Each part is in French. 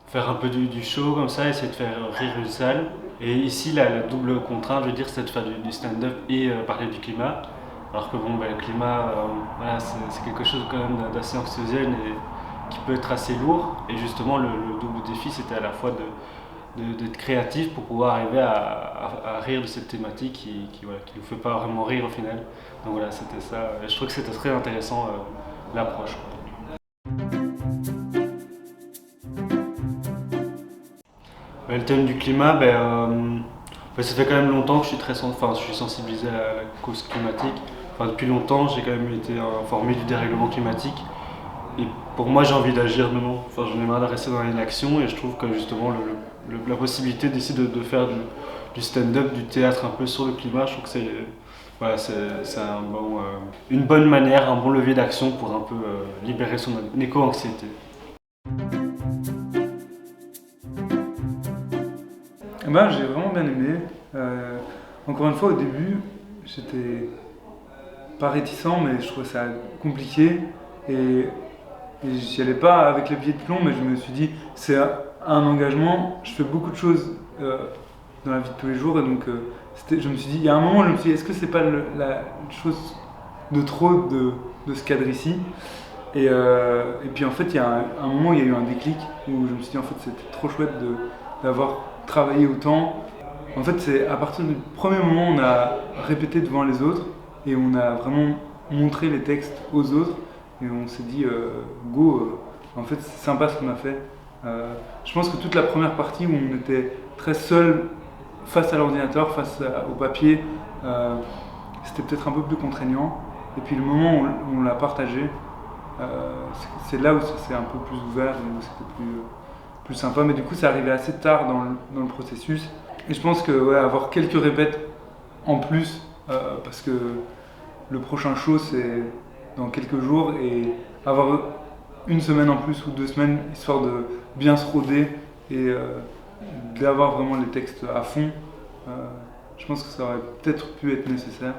faire un peu du show comme ça, essayer de faire rire une salle. Et ici, la double contrainte, je veux dire, c'est de faire du stand-up et parler du climat. Alors que bon, le climat, voilà, c'est quelque chose quand même d'assez anxiogène et qui peut être assez lourd. Et justement, le double défi, c'était à la fois d'être créatif pour pouvoir arriver à rire de cette thématique voilà, qui nous fait pas vraiment rire au final. Donc voilà, c'était ça. Et je trouve que c'était très intéressant l'approche. Le thème du climat, ça fait quand même longtemps que je suis sensibilisé à la cause climatique. Enfin, depuis longtemps, j'ai quand même été informé du dérèglement climatique. Et pour moi, j'ai envie d'agir maintenant. Enfin, j'en ai marre de rester dans l'inaction et je trouve que justement, la possibilité d'essayer de faire du stand-up, du théâtre un peu sur le climat, je trouve que voilà, c'est une bonne manière, un bon levier d'action pour un peu libérer son éco-anxiété. J'ai vraiment bien aimé. Encore une fois, au début, j'étais pas réticent, mais je trouvais ça compliqué. Et j'y allais pas avec les pieds de plomb, mais je me suis dit, c'est un engagement. Je fais beaucoup de choses dans la vie de tous les jours. Et donc, je me suis dit, il y a un moment, je me suis dit, est-ce que c'est pas la chose de trop de ce cadre ici et puis en fait, il y a un moment où il y a eu un déclic où je me suis dit, en fait, c'était trop chouette d'avoir travaillé autant. En fait, c'est à partir du premier moment où on a répété devant les autres et on a vraiment montré les textes aux autres et on s'est dit, go, en fait, c'est sympa ce qu'on a fait. Je pense que toute la première partie où on était très seul face à l'ordinateur, au papier, c'était peut-être un peu plus contraignant. Et puis le moment où on l'a partagé, c'est là où c'est un peu plus ouvert et où c'était plus sympa. Mais du coup, c'est arrivé assez tard dans le processus. Et je pense que avoir quelques répètes en plus, parce que le prochain show c'est dans quelques jours, et avoir une semaine en plus ou 2 semaines, histoire de bien se roder et d'avoir vraiment les textes à fond, je pense que ça aurait peut-être pu être nécessaire.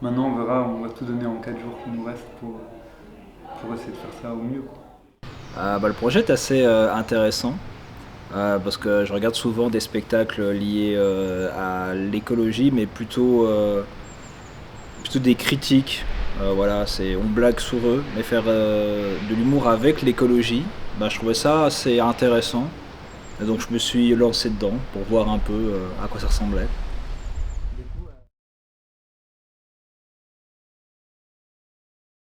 Maintenant, on verra, on va tout donner en 4 jours qui nous restent pour essayer de faire ça au mieux, quoi. Le projet est assez intéressant parce que je regarde souvent des spectacles liés à l'écologie, mais plutôt des critiques. Voilà, on blague sur eux, mais faire de l'humour avec l'écologie, je trouvais ça assez intéressant. Et donc je me suis lancé dedans pour voir un peu à quoi ça ressemblait.